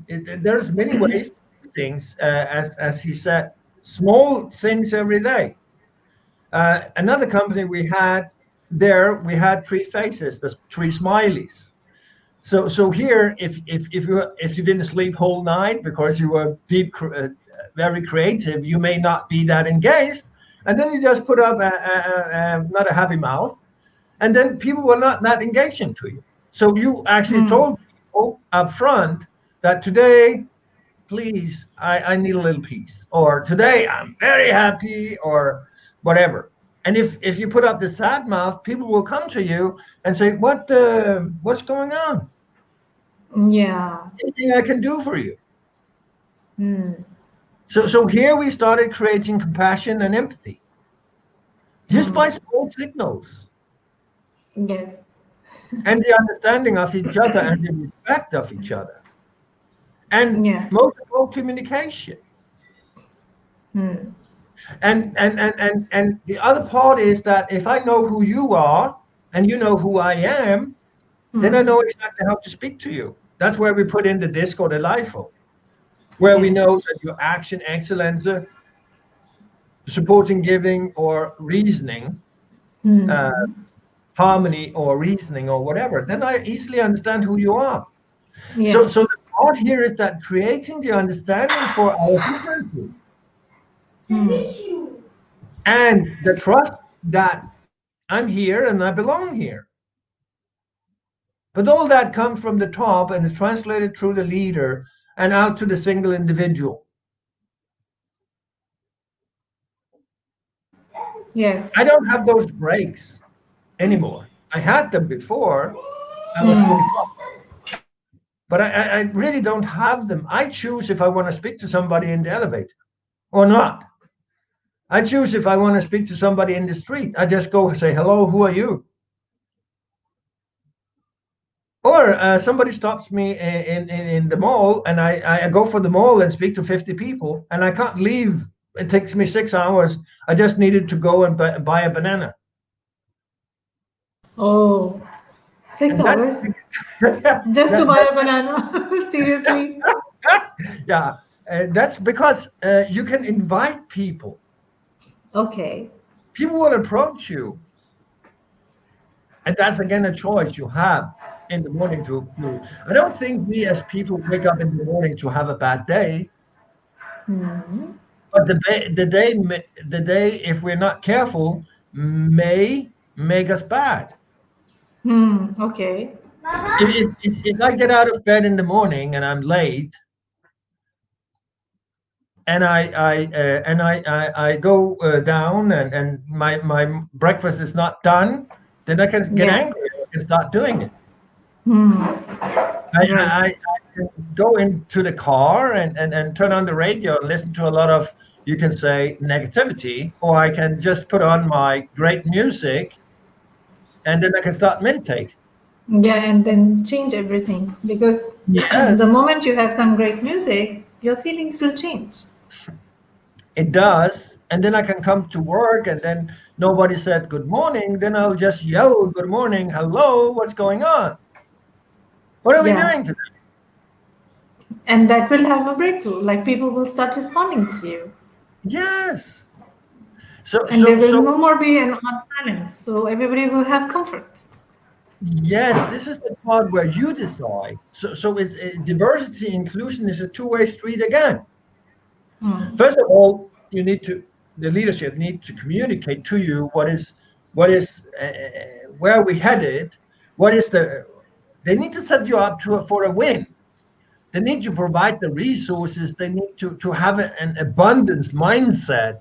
S2: there's many ways to do things, as he said, small things every day. Another company we had there, we had three faces, the three smileys. So here, if you didn't sleep whole night because you were very creative, you may not be that engaged, and then you just put up not a happy mouth, and then people were not that engaged into you. So you actually
S1: Hmm.
S2: told people up front that today, please, I need a little peace, or today I'm very happy, or whatever. And if you put up the sad mouth, people will come to you and say, what's going on?
S1: Yeah.
S2: Anything I can do for you?
S1: Hmm.
S2: So here we started creating compassion and empathy just by
S1: Hmm.
S2: small signals
S1: Yes.
S2: and the understanding of each other and the respect of each other. And
S1: Yeah.
S2: most of all, communication.
S1: Hmm.
S2: And the other part is that if I know who you are and you know who I am, then I
S1: Hmm.
S2: know exactly how to speak to you. That's where we put in the disc or the LIFO, where we
S1: Yeah.
S2: know that your action, excellence, supporting, giving, or reasoning, uh,
S1: Hmm.
S2: harmony, or reasoning, or whatever. Then I easily understand who you are. So
S1: Yes.
S2: the part here is that creating the understanding for our differences
S1: Hmm.
S2: and the trust that I'm here and I belong here. But all that comes from the top and is translated through the leader and out to the single individual. I
S1: Yes.
S2: don't have those breaks anymore. I had them before I was
S1: Hmm.
S2: 45, but I really don't have them. I choose if I want to speak to somebody in the elevator or not. I choose if I want to speak to somebody in the street. I just go and say, hello, who are you? Or somebody stops me in the mall and I go for the mall and speak to 50 people and I can't leave. It takes me 6 hours. I just needed to go and buy a banana.
S1: Oh, six
S2: And that's
S1: hours
S2: that,
S1: just to buy
S2: that,
S1: a banana. Seriously?
S2: yeah, that's because you can invite people.
S1: Okay.
S2: People will approach you. And that's again a choice you have in the morning to. I don't think we as people wake up in the morning to have a bad day.
S1: Hmm.
S2: But the day, if we're not careful, may make us bad.
S1: Hmm. Okay.
S2: If I get out of bed in the morning and I'm late, and I go down and my breakfast is not done, then I can get
S1: Yeah.
S2: angry. I can start doing it.
S1: Hmm. Right.
S2: I can go into the car and turn on the radio and listen to a lot of, you can say, negativity, or I can just put on my great music and then I can start meditate.
S1: Yeah, and then change everything because the
S2: Yes,
S1: moment you have some great music, your feelings will change.
S2: it does. And then I can come to work and then nobody said good morning. Then I'll just yell, good morning, hello, what's going on? What are we
S1: Yeah.
S2: doing today?
S1: And that will have a breakthrough. Like people will start responding to you.
S2: Yes. So,
S1: And there
S2: so,
S1: will
S2: so,
S1: no more be an odd silence. So everybody will have comfort.
S2: yes, this is the part where you decide. So it's diversity inclusion is a two-way street again.
S1: Hmm.
S2: First of all, you need to. the leadership need to communicate to you what is where are we headed, what is the they need to set you up for a win. They need to provide the resources. They need to have an abundance mindset.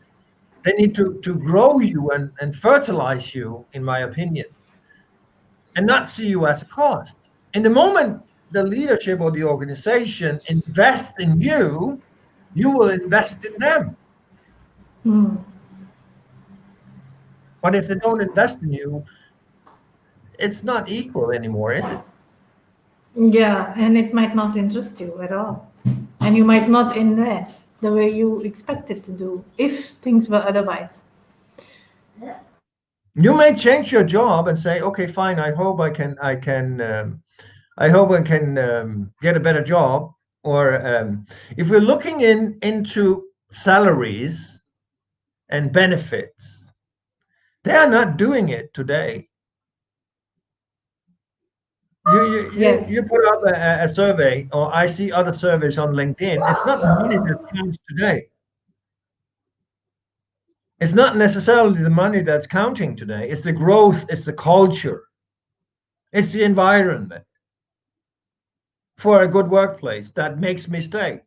S2: They need to grow you and fertilize you, in my opinion, and not see you as a cost. In the moment the leadership or the organization invest in you, you will invest in them. But if they don't invest in you, it's not equal anymore, is it?
S1: Yeah, and it might not interest you at all. And you might not invest the way you expected to do if things were otherwise.
S2: You may change your job and say, okay, fine, I hope I can get a better job. Or if we're looking into salaries and benefits, they are not doing it today. You
S1: Yes,
S2: put up a survey, or I see other surveys on LinkedIn. It's not the money that counts today. It's not necessarily the money that's counting today. It's the growth, it's the culture, it's the environment for a good workplace that makes me stay.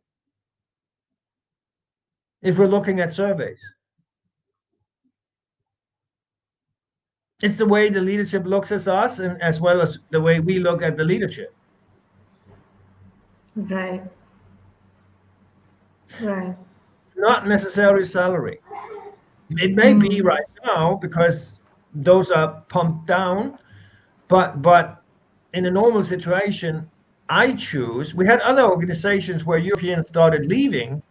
S2: If we're looking at surveys, it's the way the leadership looks at us, and as well as the way we look at the leadership.
S1: right, right.
S2: Not necessarily salary. It may be right now because those are pumped down, but in a normal situation, I choose. We had other organizations where Europeans started leaving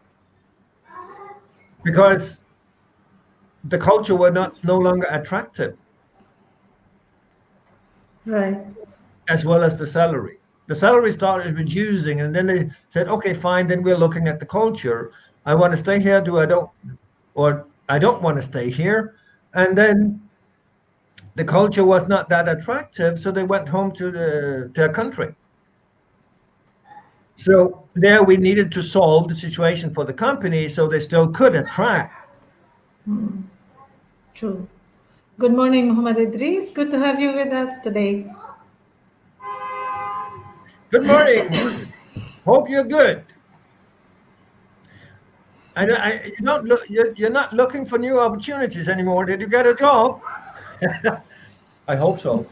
S2: because the culture were no longer attractive,
S1: Right.
S2: as well as the salary. The salary started reducing, and then they said, okay, fine, then we're looking at the culture. I want to stay here, or I don't want to stay here. And then the culture was not that attractive, so they went home to their country. So there we needed to solve the situation for the company so they still could attract.
S1: True. Good morning, Muhammad Idris. Good to have you with us today.
S2: Good morning. Hope you're good. You don't look. You're not looking for new opportunities anymore. Did you get a job? I hope so.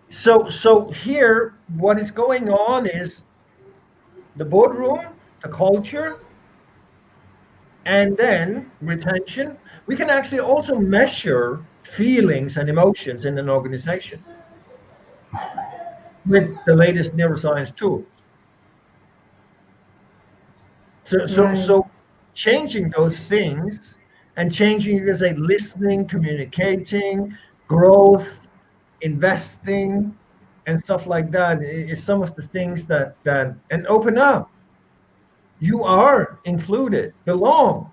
S2: So here, what is going on is the boardroom, the culture, and then retention. We can actually also measure feelings and emotions in an organization with the latest neuroscience tools.
S1: Right.
S2: So changing those things and changing, you can say, listening, communicating, growth, investing, and stuff like that is some of the things that and open up. You are included, belong,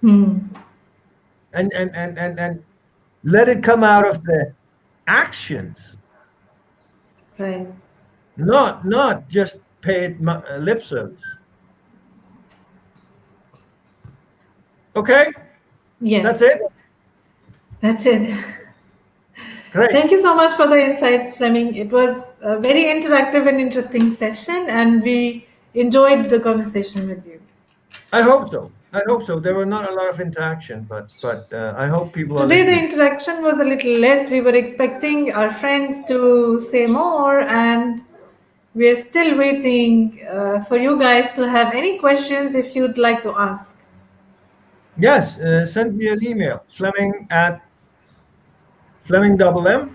S2: and let it come out of the actions,
S1: Right.
S2: not just paid lip service. Okay, that's
S1: Yes,
S2: it.
S1: that's it.
S2: Great.
S1: Thank you so much for the insights, Flemming. It was a very interactive and interesting session, and we enjoyed the conversation with you.
S2: I hope so. I hope so. There were not a lot of interaction, but I hope people are
S1: Today, the
S2: listening.
S1: interaction was a little less. We were expecting our friends to say more, and we're still waiting for you guys to have any questions if you'd like to ask.
S2: Yes, send me an email, Flemming double M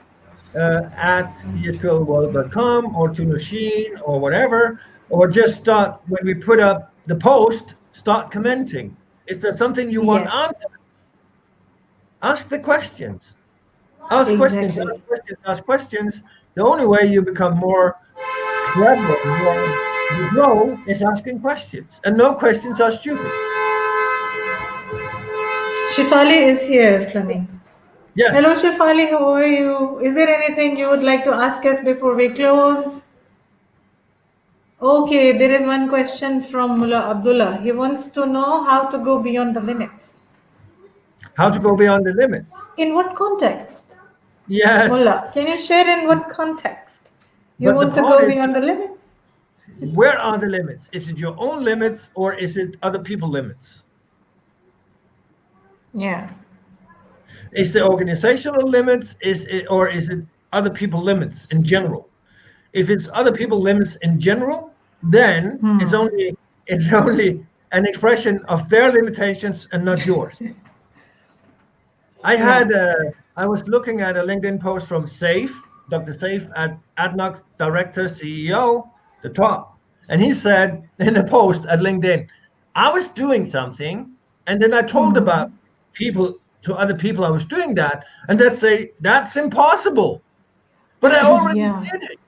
S2: at esfieldworld.com, or to Machine or whatever, or just start when we put up the post, start commenting. Is there something you want
S1: Yes,
S2: answered? Ask the questions. Ask questions,
S1: exactly.
S2: ask questions, ask questions. The only way you become more clever, more you grow, is asking questions. And no questions are stupid.
S1: Shifali is here, Flemming. Hello,
S2: Yes.
S1: Shifali, how are you? Is there anything you would like to ask us before we close? Okay, there is one question from Mullah Abdullah. He wants to know how to go beyond the limits.
S2: How to go beyond the limits?
S1: In what context?
S2: Yes,
S1: Mullah, can you share in what context you
S2: but the
S1: want to
S2: point
S1: go
S2: is,
S1: beyond the limits?
S2: where are the limits? Is it your own limits or is it other people's limits?
S1: Yeah.
S2: Is the organizational limits or is it other people limits in general? If it's other people limits in general, then it's only an expression of their limitations and not yours.
S1: Yeah.
S2: I was looking at a LinkedIn post from Safe, Dr. Safe at ADNOC Director CEO, the top. And he said in a post at LinkedIn, I was doing something, and then I told about people to other people I was doing that, and they'd say, that's impossible. But I already
S1: Yeah.
S2: did it.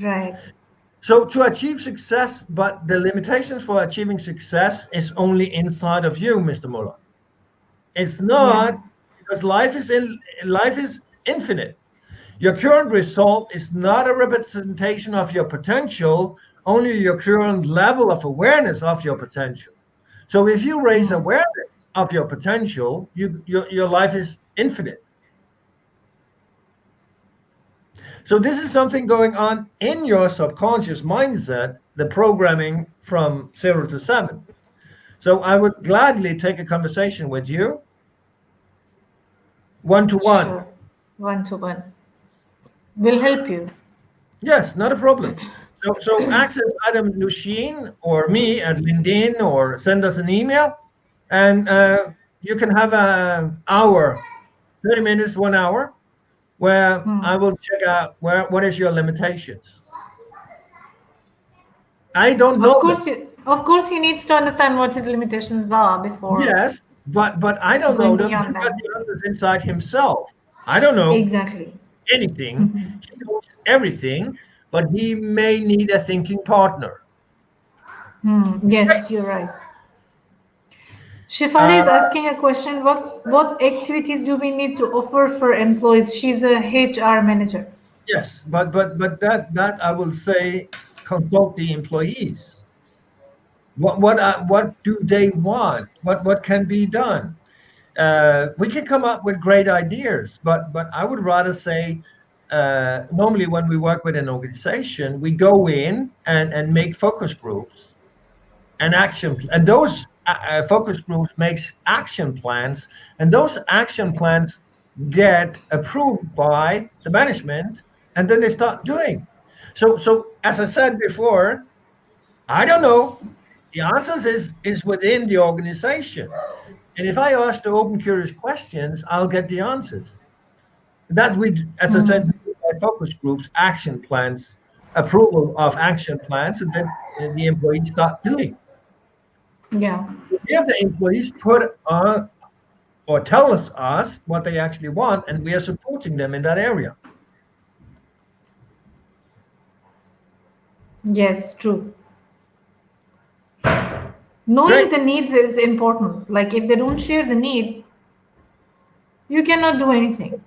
S1: Right.
S2: So to achieve success, but the limitations for achieving success is only inside of you, Mr. Muller. It's
S1: Yeah.
S2: not because life is infinite. Your current result is not a representation of your potential, only your current level of awareness of your potential. So if you raise awareness of your potential, your life is infinite. So this is something going on in your subconscious mindset, the programming from 0 to 7. So I would gladly take a conversation with you, one to one.
S1: Sure. One to one. Will help you.
S2: Yes, not a problem. So access Adam Lushin or me at LinkedIn or send us an email, and you can have an hour, 30 minutes, 1 hour, where I will check out what is your limitations. I don't know them.
S1: Of course, he needs to understand what his limitations are before
S2: Yes, but I don't know
S1: going
S2: them.
S1: beyond
S2: He got
S1: them.
S2: the answers inside himself. I don't know
S1: Exactly.
S2: anything. He knows everything, but he may need a thinking partner.
S1: Yes, you're right. Shifari
S2: Uh,
S1: is asking a question. What activities do we need to offer for employees? She's a HR manager.
S2: yes, but that I will say consult the employees. What do they want? What can be done? We can come up with great ideas, but I would rather say normally when we work with an organization, we go in and make focus groups and and those focus groups makes action plans, and those action plans get approved by the management, and then they start doing. So as I said before, I don't know. The answers is within the organization. And if I ask the open curious questions, I'll get the answers. That we, as I said, by focus groups, action plans, approval of action plans, and then the employees start doing.
S1: Yeah.
S2: If the employees put on or tell us what they actually want, and we are supporting them in that area.
S1: Yes, true. Knowing
S2: Great.
S1: the needs is important. Like if they don't share the need, you cannot do anything.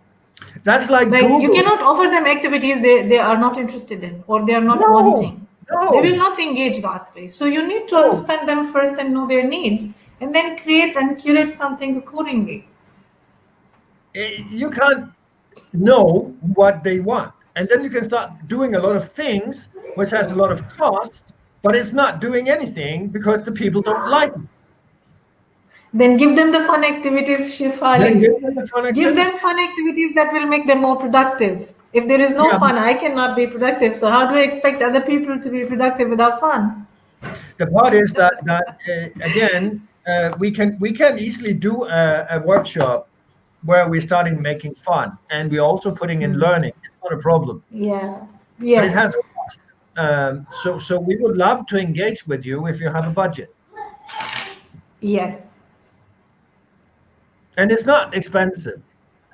S2: That's like
S1: Like you
S2: Google.
S1: cannot offer them activities they are not interested in or they are not
S2: No,
S1: wanting. They will
S2: no,
S1: not engage that way. So you need to
S2: no.
S1: understand them first and know their needs and then create and curate something accordingly.
S2: You can't know what they want. And then you can start doing a lot of things, which has a lot of cost, but it's not doing anything because the people don't like it.
S1: Then give them the fun activities,
S2: Then give
S1: Shifali.
S2: them the fun
S1: Give
S2: activity.
S1: them fun activities that will make them more productive. If there is no
S2: Yeah,
S1: fun, I cannot be productive. So how do I expect other people to be productive without fun?
S2: the part is that again, we can easily do a workshop where we're starting making fun and we're also putting in learning. It's not a problem,
S1: Yeah.
S2: but it has
S1: Yes.
S2: cost. So we would love to engage with you if you have a budget,
S1: Yes.
S2: and it's not expensive,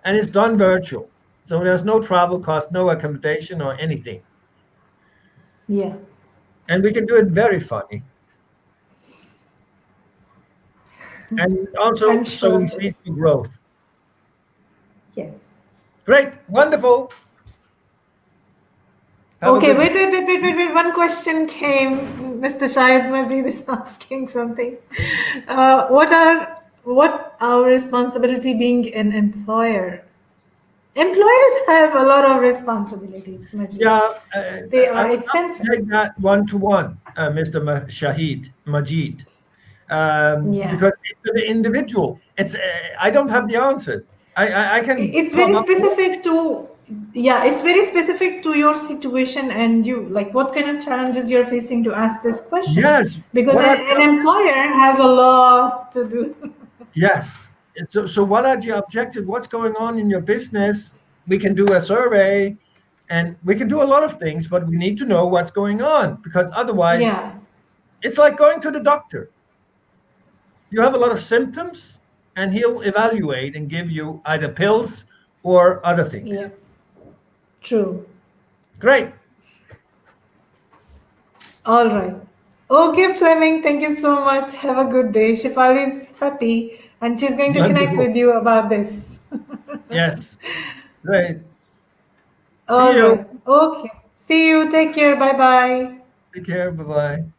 S2: and it's done virtual, so there's no travel cost, no accommodation or anything,
S1: Yeah.
S2: and we can do it very funny and
S1: I'm
S2: also
S1: sure
S2: sowing
S1: of this.
S2: seeds for growth.
S1: Yes.
S2: Great, wonderful. Have a
S1: Okay,
S2: good
S1: wait. One question came. Mr. Shahid Majid is asking something. What our responsibility being an employer? Employers have a lot of responsibilities, Majid.
S2: Yeah,
S1: They
S2: I
S1: are
S2: would love
S1: extensive.
S2: to take that one-to-one, Mr. Shahid Majid,
S1: Yeah.
S2: because it's the individual. It's I don't have the answers. I can
S1: It's
S2: come
S1: very
S2: up with.
S1: specific to, yeah, it's very specific to your situation and you, like what kind of challenges you're facing to ask this question.
S2: Yes.
S1: Because
S2: What are
S1: an employer has a lot to do.
S2: yes. So what are the objectives? What's going on in your business? We can do a survey and we can do a lot of things, but we need to know what's going on because otherwise
S1: Yeah.
S2: it's like going to the doctor. You have a lot of symptoms and he'll evaluate and give you either pills or other things.
S1: Yes. True.
S2: Great.
S1: All right. Okay, Fleming, thank you so much. Have a good day. Shifali is happy and she's going to connect
S2: Wonderful.
S1: with you about this.
S2: Yes. Great. See
S1: All
S2: you.
S1: right. Okay. See you. Take care. Bye bye.
S2: Take care. Bye bye.